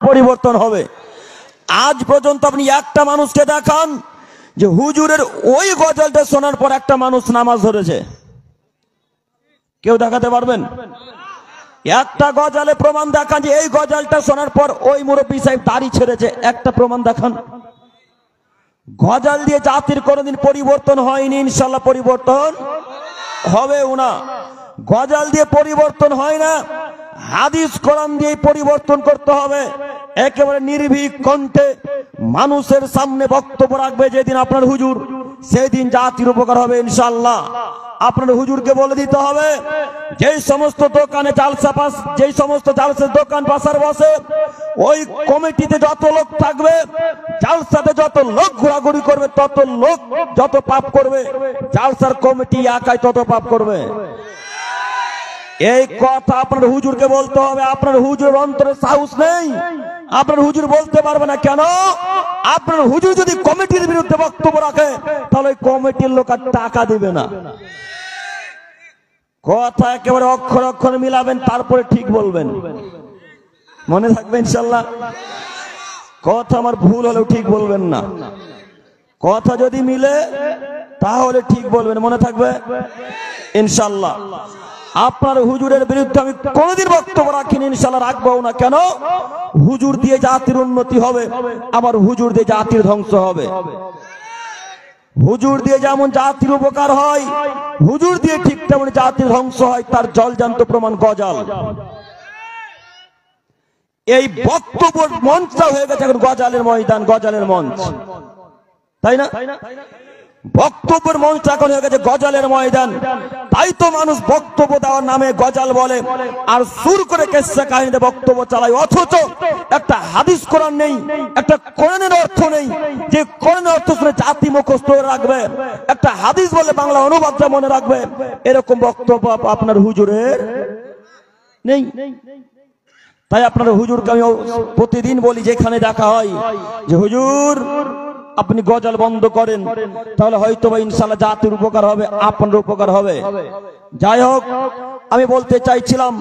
পরিবর্তন হবে। আজ পর্যন্ত আপনি একটা মানুষকে দেখান যে হুজুরের ওই গজলটা শোনার পর একটা মানুষ নামাজ ধরেছে? কেউ দেখাতে পারবেন? একটা গজলে প্রমাণ দেখান যে এই গজলটা শোনার পর ওই মুরব্বী সাহেব দাড়ি ছেড়েছে, একটা প্রমাণ দেখান। গজল দিয়ে জাতির কোনোদিন পরিবর্তন হয়নি, ইনশাল্লাহ পরিবর্তন হবেও না। গজল দিয়ে পরিবর্তন হয় না, হাদিস কোরআন দিয়ে পরিবর্তন করতে হবে। একেবারে নির্ভীক কণ্ঠে মানুষের সামনে বক্তব্য রাখবে যেদিন আপনার হুজুর, সেদিন জাতির উপকার হবে ইনশাআল্লাহ। আপনার হুজুরকে বলে দিতে হবে যেই সমস্ত দোকানে জালসা পাস, যেই সমস্ত জালসার দোকান পাশার বসে, ওই কমিটিতে যত লোক থাকবে, জালসাতে যত লোক ঘোরাঘুরি করবে, তত লোক যত পাপ করবে, জালসার কমিটি একাই তত পাপ করবে। এই কথা আপনার হুজুরকে বলতে হবে। আপনার হুজুরের অন্তরে সাহস নেই, আপনার হুজুর বলতে পারবে না। কেন? আপনার হুজুর যদি কমিটির বিরুদ্ধে বক্তব্য রাখে তাহলে কমিটির লোক আর টাকা দিবে না। কথা একেবারে অক্ষর অক্ষর মিলাবেন, তারপরে ঠিক বলবেন, মনে থাকবে ইনশাল্লাহ। কথা আমার ভুল হলেও ঠিক বলবেন না, কথা যদি মিলে তাহলে ঠিক বলবেন, মনে থাকবে ইনশাল্লাহ। আপনার হুজুরের বিরুদ্ধে আমি কোনদিন বক্তব্য রাখিনি, ইনশাল্লাহ রাখবো না। কেন? হুজুর দিয়ে জাতির উন্নতি হবে, আবার হুজুর দিয়ে জাতির ধ্বংস হবে। হুজুর দিয়ে যেমন জাতির উপকার হয়, হুজুর দিয়ে ঠিক তেমন জাতির ধ্বংস হয়, তার জলজান্ত প্রমাণ গজল। এই বক্তব্য মঞ্চটা হয়ে গেছে এখন গজলের ময়দান, গজলের মঞ্চ, তাই না? বক্তব্যের মঞ্চ এখন হয়ে গেছে গজলের ময়দান। তাই তো মানুষ বক্তব্য দেওয়ার নামে গজল বলে আর সুর করে কেসা কাহিনীতে বক্তব্য চালায়, অথচ একটা হাদিস কোরআন নেই, একটা কোরআনের অর্থ নেই যে কোরআনের অর্থ শুনে জাতি মুখস্থ রাখবে, একটা হাদিস বলে বাংলা অনুবাদটা মনে রাখবে, এরকম বক্তব্য আপনার হুজুরের নেই। তাই আপনার হুজুরকে আমি প্রতিদিন বলি, যেখানে দেখা হয় যে হুজুর আপনি গজল বন্ধ করেন, তাহলে হয়তো বা ইনশাআল্লাহ জাতির উপকার হবে, আপনার উপকার হবে। যাই হোক, আমি বলতে চাইছিলাম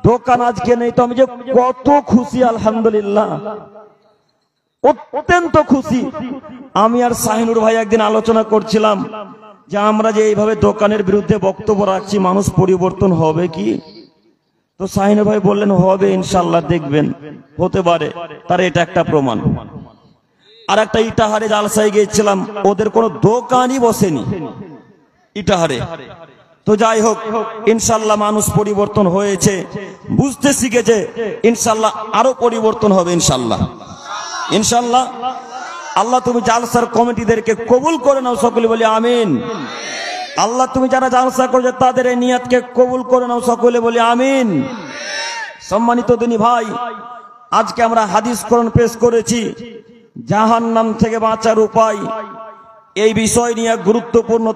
দোকান আজকে নেই, তো আমি যে কত খুশি, আলহামদুলিল্লাহ, অত্যন্ত খুশি। আমি আর শাহিনুর ভাই একদিন আলোচনা করছিলাম যে আমরা যে এইভাবে দোকানের বিরুদ্ধে বক্তব্য রাখছি, মানুষ পরিবর্তন হবে কি? তো শাহিনুর ভাই বললেন হবে ইনশাআল্লাহ, দেখবেন হতে পারে। তার এটা একটা প্রমাণ। আর একটা ইটাহারে জালসায় গিয়েছিলাম, ওদের কোনো দোকানই বসেনি ইটাহারে। তো যাই হোক, ইনশাআল্লাহ মানুষ পরিবর্তন হয়েছে, বুঝতে শিখেছে, ইনশাআল্লাহ আরো পরিবর্তন হবে ইনশাআল্লাহ। ইনশাআল্লাহ আল্লাহ তুমি জালসার কমিটিদেরকে কবুল করে নাও, সকলে বলি আমিন। আল্লাহ তুমি যারা জালসা করেছে তাদের এই নিয়তকে কবুল করে নাও, সকলে বলি আমিন। সম্মানিত দিনী ভাই, আজকে আমরা হাদিস কোরআন পেশ করেছি, জাহান্নাম থেকে বাঁচার উপায়। এই বিষয় নিয়ে গুরুত্বপূর্ণ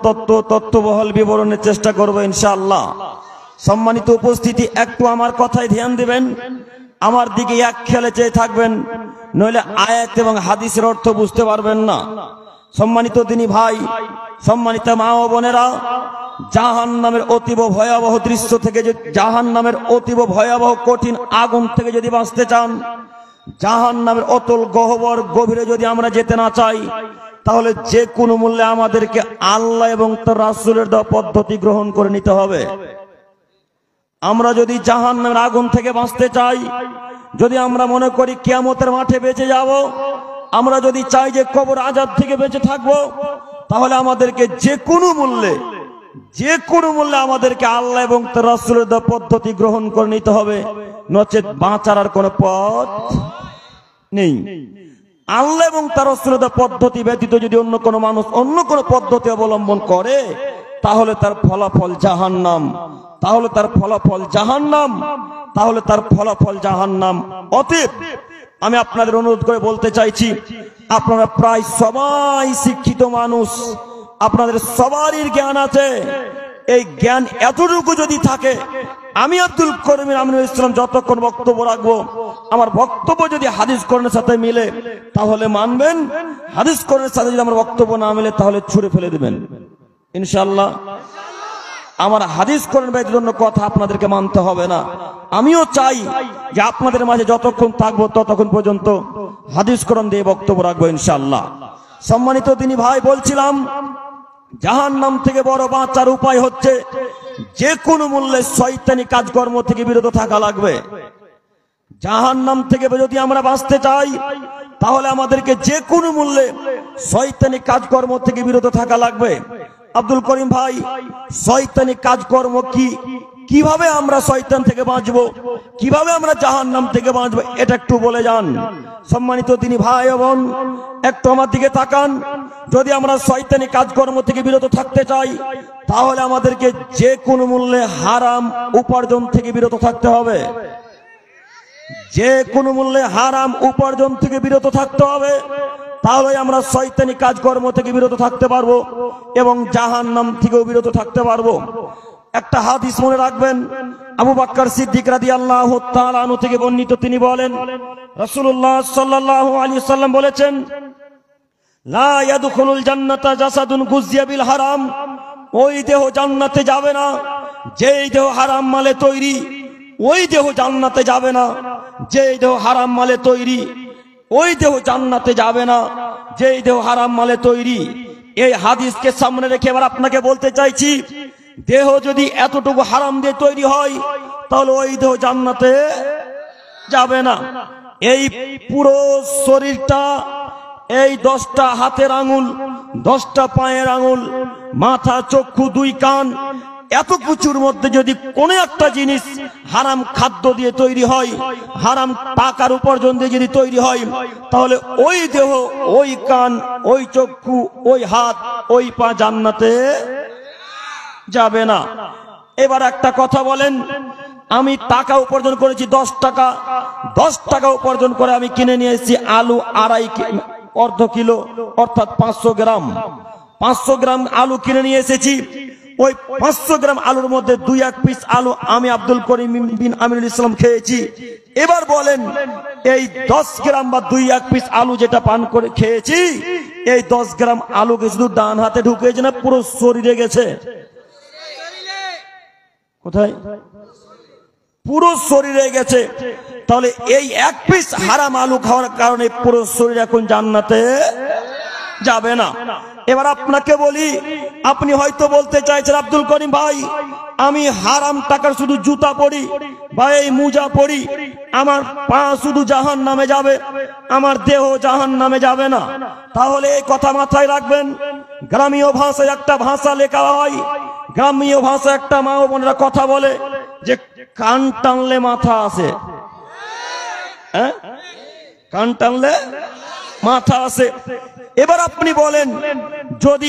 তত্ত্ববহল বিবরণের চেষ্টা করব ইনশাআল্লাহ। সম্মানিত উপস্থিতি, একটু আমার কথায় ধ্যান দিবেন, আমার দিকে এক খেলে চেয়ে থাকবেন, নইলে আয়াত এবং হাদিসের অর্থ বুঝতে পারবেন না। সম্মানিত দিনী ভাই, সম্মানিত মা ও বোনেরা, জাহান্নামের অতীব ভয়াবহ দৃশ্য থেকে, জাহান্নামের অতীব ভয়াবহ কঠিন আগুন থেকে যদি বাঁচতে চান, জাহান্নামের অতল গহ্বর গভীরে যদি আমরা যেতে না চাই, তাহলে যে কোনো মূল্যে আমাদেরকে আল্লাহ এবং তার রাসূলের দেওয়া পদ্ধতি গ্রহণ করে নিতে হবে। আমরা যদি জাহান্নামের আগুন থেকে বাঁচতে চাই, যদি আমরা মনে করি কিয়ামতের মাঠে বেঁচে যাব, আমরা যদি চাই যে কবর আযাব থেকে বেঁচে থাকবো, তাহলে আমাদেরকে যে কোনো মূল্যে আমাদেরকে আল্লাহ এবং তার রাসূলের দেওয়া পদ্ধতি গ্রহণ করে নিতে হবে, নচেত বাঁচার আর কোনো পথ নেই। আল্লাহ এবং তার রাসূলের দেওয়া পদ্ধতি ব্যতীত যদি অন্য কোনো মানুষ অন্য কোনো পদ্ধতি অবলম্বন করে, তাহলে তার ফলাফল জাহান্নাম, তাহলে তার ফলাফল জাহান্নাম, তাহলে তার ফলাফল জাহান্নাম। অতএব আমি আপনাদের অনুরোধ করে বলতে চাইছি, আপনারা প্রায় সবাই শিক্ষিত মানুষ, আপনাদের সবারই জ্ঞান আছে। এই জ্ঞান এতটুকু যদি থাকে, আমি আব্দুল করিম আমিনুল ইসলাম যতক্ষণ বক্তব্য রাখবো, আমার বক্তব্য যদি হাদিস কোরআনের সাথে মিলে তাহলে মানবেন, হাদিস কোরআনের সাথে যদি আমার বক্তব্য না মিলে তাহলে ছুঁড়ে ফেলে দিবেন ইনশাআল্লাহ। আমার হাদিস কোরআন ব্যতীত অন্য কথা আপনাদেরকে মানতে হবে না। আমিও চাই যে আপনাদের মাঝে যতক্ষণ থাকবো ততক্ষণ পর্যন্ত হাদিস কোরআন দিয়ে বক্তব্য রাখবো ইনশাআল্লাহ। সম্মানিত দিনী ভাই, বলছিলাম জাহান্নাম থেকে বড় বাঁচার উপায় হচ্ছে যে কোনো মূল্যে শয়তানি কাজকর্ম থেকে বিরত থাকা লাগবে। জাহান্নাম থেকে যদি আমরা বাঁচতে চাই তাহলে আমাদেরকে যে কোনো মূল্যে শয়তানি কাজকর্ম থেকে বিরত থাকা লাগবে। আব্দুল করিম ভাই, শয়তানি কাজকর্ম কি, কিভাবে আমরা শয়তান থেকে বাঁচবো, কিভাবে আমরা জাহান্নাম থেকে বাঁচবো, এটা একটু বলে যান। সম্মানিত দিনী ভাই এবং একটু আমার দিকে তাকান। যদি আমরা শয়তানি কাজকর্ম থেকে বিরত থাকতে চাই তাহলে আমাদেরকে যে কোনো মূল্যে হারাম উপার্জন থেকে বিরত থাকতে হবে। যে কোনো মূল্যে হারাম উপার্জন থেকে বিরত থাকতে হবে, তাহলে আমরা শয়তানি কাজকর্ম থেকে বিরত থাকতে পারবো এবং জাহান্নাম থেকেও বিরত থাকতে পারবো। একটা হাদিস মনে রাখবেন, আবু বকর সিদ্দিক রাদিয়াল্লাহু তাআলা আনহু থেকে বর্ণিত, তিনি বলেন রাসূলুল্লাহ সাল্লাল্লাহু আলাইহি ওয়াসাল্লাম বলেছেন, লা ইয়াদখুলুল জান্নাতা জাসাদুন গুযিয়া বিল হারাম। ওই দেহ জান্নাতে যাবে না যেই দেহ হারাম মালে তৈরি। ওই দেহ জান্নাতে যাবে না যেই দেহ হারাম মালে তৈরি। ওই দেহ জান্নাতে যাবে না যেই দেহ হারাম মালে তৈরি। এই হাদিসকে সামনে রেখে এবার আপনাকে বলতে চাইছি, দেহ যদি এতটুকু হারাম দিয়ে তৈরি হয় তাহলে ওই দেহ জান্নাতে যাবে না। এই পুরো শরীরটা, এই 10টা হাতের আঙুল, 10টা পায়ের আঙুল, মাথা, চক্ষু, 2 কান, এত কিছুর মধ্যে যদি কোনো একটা জিনিস হারাম খাদ্য দিয়ে তৈরি হয়, হারাম টাকার উপার্জন দিয়ে যদি তৈরি হয়, তাহলে ওই দেহ, ওই কান, ওই চক্ষু, ওই হাত, ওই পা জান্নাতে যাবে না। এবার একটা কথা বলেন, আমি টাকা উপার্জন করেছি 10 টাকা, 10 টাকা উপার্জন করে আমি কিনে নিয়ে এসেছি আলু অর্ধ কিলো, অর্থাৎ 500 গ্রাম। 500 গ্রাম আলু কিনে নিয়ে এসেছি। ওই 500 গ্রাম আলুর মধ্যে 2-1 পিস আলু আমি আব্দুল করিম বিন আমিনুল ইসলাম খেয়েছি। এবার বলেন, এই 10 গ্রাম বা 2-1 পিস আলু যেটা পান করে খেয়েছি, এই 10 গ্রাম আলুকে শুধু ডান হাতে ঢুকেছে না পুরো শরীরে গেছে? কোথায়? পুরো শরীরে গেছে। তাহলে এই 1 পিস হারাম আলু খাওয়ার কারণে পুরো শরীর এখন জান্নাতে যাবে না। এবার আপনাকে বলি, আপনি হয়তো বলতে চাইছেন আব্দুল করিম ভাই, আমি হারাম টাকার শুধু জুতা পরি বা এই মোজা পরি, আমার পা শুধু জাহান্নামে যাবে, আমার দেহ জাহান্নামে যাবে না। তাহলে এই কথা মাথায় রাখবেন। গ্রামীয় ভাষায় একটা ভাষা লেখা হয়, গ্রামীয় ভাষায় একটা মা ও বোনেরা কথা বলে যে কান টানলে মাথা আসে। হ্যাঁ, কান টানলে মাথা আসে। এবার আপনি বলেন, যদি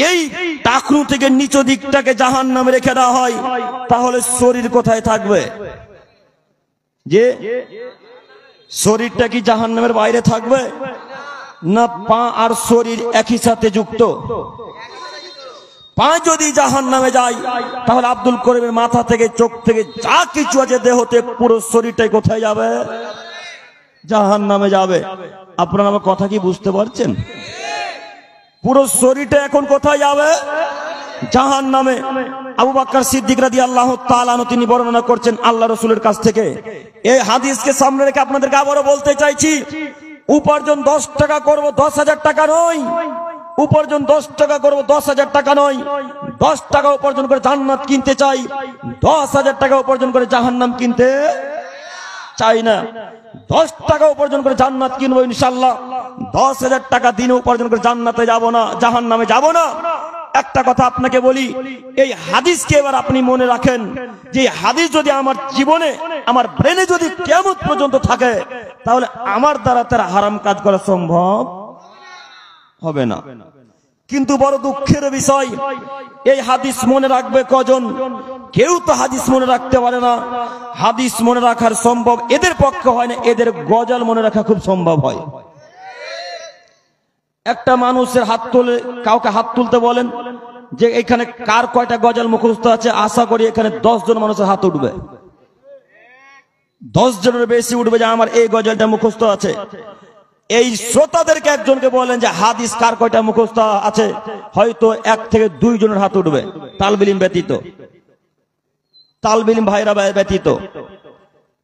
এই টাকনু থেকে নিচু দিকটাকে জাহান্নামে রেখে দেওয়া হয় তাহলে শরীর কোথায় থাকবে? যে শরীরটা কি জাহান্নামের বাইরে থাকবে না পা আর শরীর একই সাথে যুক্ত? পা যদি জাহান্নামে যায় তাহলে আব্দুল করিমের মাথা থেকে, চোখ থেকে, যা কিছু আছে দেহতে, পুরো শরীরটাই কোথায় যাবে? জাহান্নামে যাবে। আপনারা আমার কথা কি বুঝতে পারছেন? পুরো শরীরটা এখন কোথায় যাবে? জাহান্নামে। আবু বকর সিদ্দিক রাদিয়াল্লাহু তাআলা আনহু তিনি বর্ণনা করছেন আল্লাহ রাসূলের কাছ থেকে। এই হাদিসকে সামনে রেখে আপনাদেরকে আবারও বলতে চাইছি, উপার্জন 10 টাকা করব, 10,000 টাকা নয়। উপার্জন 10 টাকা করব, 10,000 টাকা নয়। 10 টাকা উপার্জন করে জান্নাত কিনতে চাই, 10,000 টাকা উপার্জন করে জাহান্নাম কিনতে চাই না। 10 টাকা উপার্জন করে জান্নাত কিনবো ইনশাআল্লাহ। 10,000 টাকা দিনে উপার্জন করে জান্নাতে যাব না, জাহান্নামে যাব না। একটা কথা আপনাকে বলি, এই হাদিসকে এবার আপনি মনে রাখেন যে হাদিস যদি আমার জীবনে, আমার ব্রেনে যদি কিয়ামত পর্যন্ত থাকে তাহলে আমার দ্বারা তার হারাম কাজ করা সম্ভব হবে না। কিন্তু বড় দুঃখের বিষয়, এই হাদিস মনে রাখবে কজন? কেউ তো হাদিস মনে রাখতে পারে না। হাদিস মনে রাখার সম্ভব এদের পক্ষে হয় না, এদের গজল মনে রাখা খুব সম্ভব হয়। একটা মানুষের হাত তুলে, কাউকে হাত তুলতে বলেন যে এখানে কার কয়টা গজল মুখস্থ আছে, আশা করি এখানে 10 জন মানুষের হাত উঠবে। 10 জনের বেশি উঠবে যে আমার এই গজলটা মুখস্থ আছে। এই শ্রোতাদেরকে একজনকে বলেন যে হাদিস কার কয়টা মুখস্থ আছে, হয়তো 1 থেকে 2 জনের হাত উঠবে, তালবিলিম ব্যতীত। তালবিল ভাইরা ব্যতীত।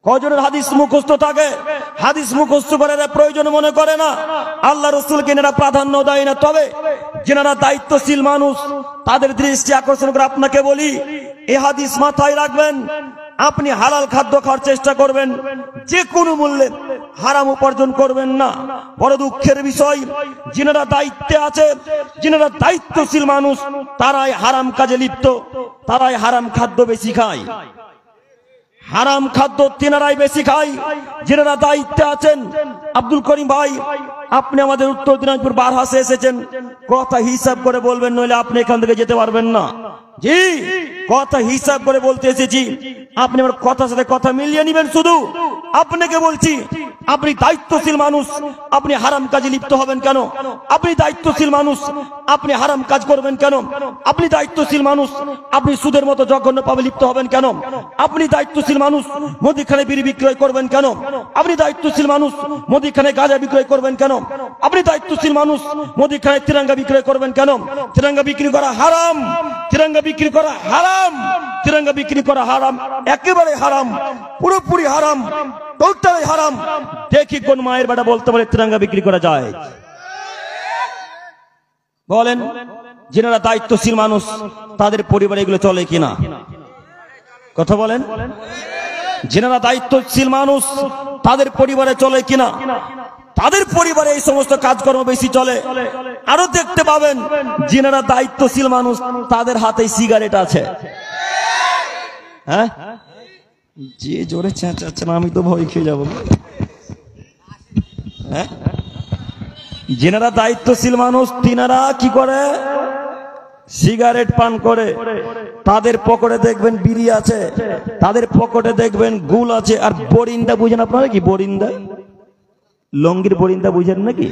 কজনের হাদিস মুখস্থ থাকে, হাদিস মুখস্থ করে প্রয়োজন মনে করে না, আল্লাহ রসুলকে এনারা প্রাধান্য দেয় না। তবে যারা দায়িত্বশীল মানুষ তাদের দৃষ্টি আকর্ষণ করে আপনাকে বলি, এই হাদিস মাথায় রাখবেন। আপনি হালাল খাদ্য খাওয়ার চেষ্টা করবেন, যে কোনো মূল্যে হারাম উপার্জন করবেন না। বড় দুঃখের বিষয়, যিনারা দায়িত্বে আছে, যিনারা দায়িত্বশীল মানুষ, তারাই হারাম কাজে লিপ্ত, তারাই হারাম খাদ্য বেশি খায়, হারাম খাদ্য তিনারাই বেশি খায় যিনারা দায়িত্বে আছেন। আব্দুল করিম ভাই, আপনি আমাদের উত্তর দিনাজপুর বারহাসে এসেছেন, কথা হিসাব করে বলবেন, নইলে আপনি এখান থেকে যেতে পারবেন না। জি, কথা হিসাব করে বলতে এসেছি, আপনি আমার কথার সাথে কথা মিলিয়ে নেবেন। শুধু আপনাকে বলছি, আপনি দায়িত্বশীল মানুষ, আপনি হারাম কাজে লিপ্ত হবেন কেন? আপনি দায়িত্বশীল মানুষ, আপনি হারাম কাজ করবেন কেন? আপনি দায়িত্বশীল মানুষ, আপনি সুদের মতো জঘন্য পাপে লিপ্ত হবেন কেন? আপনি দায়িত্বশীল মানুষ, মুদিখানায় বিড়ি বিক্রয় করবেন কেন? আপনি দায়িত্বশীল মানুষ, মুদিখানায় গাঁজা বিক্রয় করবেন কেন? আপনি দায়িত্বশীল মানুষ, মুদিখানায় তিরঙ্গা বিক্রয় করবেন কেন? তিরঙ্গা বিক্রি করা হারাম, তিরঙ্গা বিক্রি করা হারাম, তিরঙ্গা বিক্রি করা হারাম, একেবারে হারাম, পুরোপুরি হারাম, টোটালি হারাম। দেখি কোন মায়ের বেটা বলতে পারে তিরঙ্গা বিক্রি করা যায়? বলেন, যারা দায়িত্বশীল মানুষ তাদের পরিবারে এগুলো চলে কিনা? কথা বলেন, যারা দায়িত্বশীল মানুষ তাদের পরিবারে চলে কিনা? তাদের পরিবারে এই সমস্ত কাজকর্ম বেশি চলে। আরো দেখতে পাবেন, যারা দায়িত্বশীল মানুষ তাদের হাতে সিগারেট আছে। হ্যাঁ, যে জোরে চেঁচাচ্ছেন আমি তো ভয় খেয়ে যাবো। হ্যাঁ, যারা দায়িত্বশীল মানুষ তিনারা কি করে? সিগারেট পান করে। তাদের পকেটে দেখবেন বিড়ি আছে, তাদের পকেটে দেখবেন গুল আছে। আর বরিন্দা বুঝেন আপনারা কি? বরিন্দা, লঙ্গির বরিন্দা বুঝেন নাকি?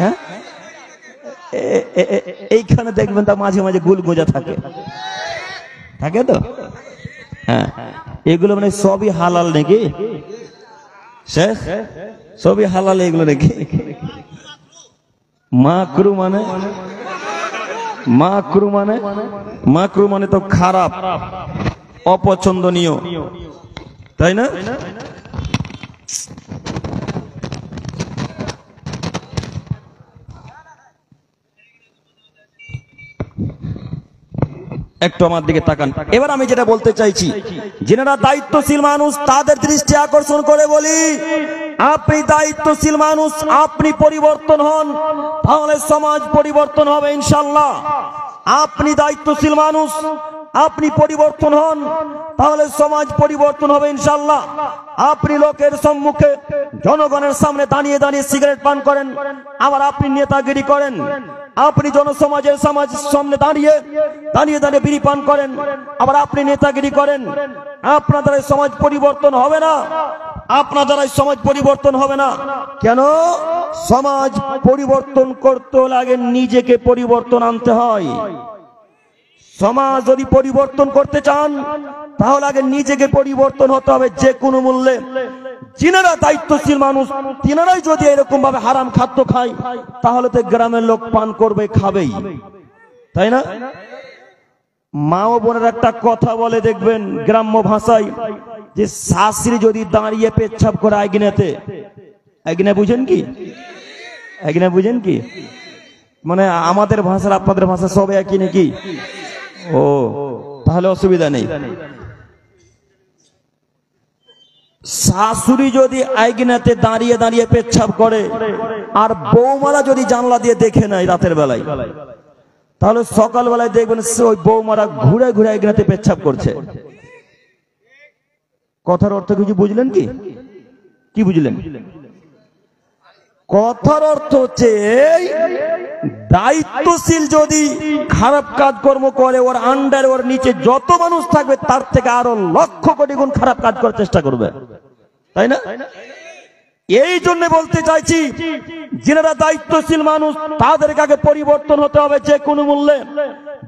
হ্যাঁ, এইখানে দেখবেন তা মাঝে মাঝে গুল গোজা থাকে, থাকে তো। হ্যাঁ, এগুলো মানে সবই হালাল নাকি? শেষ সবই হালাল এগুলো নাকি? মাকরু মানে, মাকরু মানে, মাকরু মানে তো খারাপ, অপছন্দনীয়, তাই না? একটু আমার দিকে তাকান। এবার আমি যেটা বলতে চাইছি, যারা দায়িত্বশীল মানুষ তাদের দৃষ্টি আকর্ষণ করে বলি, আপনি দায়িত্বশীল মানুষ, আপনি পরিবর্তন হন, তাহলে সমাজ পরিবর্তন হবে ইনশাআল্লাহ। আপনি দায়িত্বশীল মানুষ, আপনি পরিবর্তন হন, তাহলে সমাজ পরিবর্তন হবে ইনশাআল্লাহ। আপনি লোকের সম্মুখে, জনগণের সামনে দাঁড়িয়ে দাঁড়িয়ে সিগারেট পান করেন, আবার আপনি নেতাগিরি করেন। আপনি জনসমাজের সামনে দাঁড়িয়ে দাঁড়িয়ে দাঁড়িয়ে বিড়ি পান করেন, আবার আপনি নেতাগিরি করেন। আপনার দ্বারা সমাজ পরিবর্তন হবে না, আপনার দ্বারা সমাজ পরিবর্তন হবে না। কেন? সমাজ পরিবর্তন করতে লাগে নিজেকে পরিবর্তন আনতে হয়। সমাজ যদি পরিবর্তন করতে চান তাহলে আগে নিজেকে পরিবর্তন হতে হবে যে কোনো মূল্যে। যিনারা দায়িত্বশীল মানুষ তিনারাই যদি এরকম ভাবে হারাম খাদ্য খায়, তাহলে তো গ্রামের লোক পান করবে, খাবেই, তাই না? মা ও বোনের একটা কথা বলে দেখবেন গ্রাম্য ভাষায়, যে শাশুড়ি যদি দাঁড়িয়ে পেচ্ছাপ করে আইগিনাতে, আইগিনা বুঝেন কি? আইগিনা বুঝেন কি? মানে আমাদের ভাষার আপনাদের ভাষা সব একই নাকি? ও, তাহলে অসুবিধা নেই। শাশুড়ি যদি আইগিনাতে দাঁড়িয়ে দাঁড়িয়ে পেচ্ছাপ করে, আর বৌমারা যদি জানলা দিয়ে দেখে নেয় রাতের বেলায়, তাহলে সকালবেলায় দেখবেন ওই বৌমারা ঘুরে ঘুরে আইগিনাতে পেচ্ছাপ করছে। কথার অর্থ কিছু বুঝলেন কি? কি বুঝলেন? কথার অর্থ হচ্ছে দায়িত্বশীল যদি খারাপ কাজকর্ম করে, ওর আন্ডারে ওর নিচে যত মানুষ থাকবে তার থেকে আরো লক্ষ কোটি গুণ খারাপ কাজ করার চেষ্টা করবে, তাই না? এই জন্য বলতে চাইছি, যারা দায়িত্বশীল মানুষ তাদেরকে আগে পরিবর্তন হতে হবে যে কোনো মূল্যে।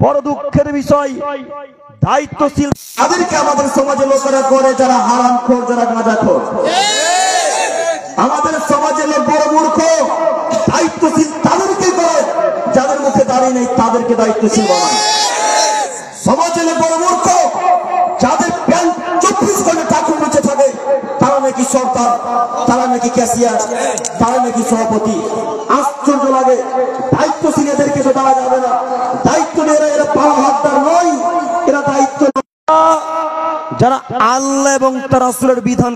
বড় দুঃখের বিষয়, দায়িত্বশীল তাদেরকে আমাদের সমাজে লোকেরা করে যারা হারামখোর, যারা গাঁজাখোর। আমাদের সমাজের লোক বড় মূর্খ, দায়িত্বশীল তাদেরকে করে যাদের মুখে দাঁড়িয়ে নেই তাদেরকে দায়িত্বশীল বানায়। সমাজের লোক বড় মূর্খ, যাদের প্যান্ট তারা নাকি ক্যাশিয়ার, তারা নাকি সভাপতি। আশ্চর্য লাগে, দায়িত্বশীল এদেরকে তো দেওয়া যাবে না। দায়িত্ব নিয়ে এরা পাওয়া হকদার নয়, এরা দায়িত্ব যারা আল্লাহ এবং তার রাসূলের বিধান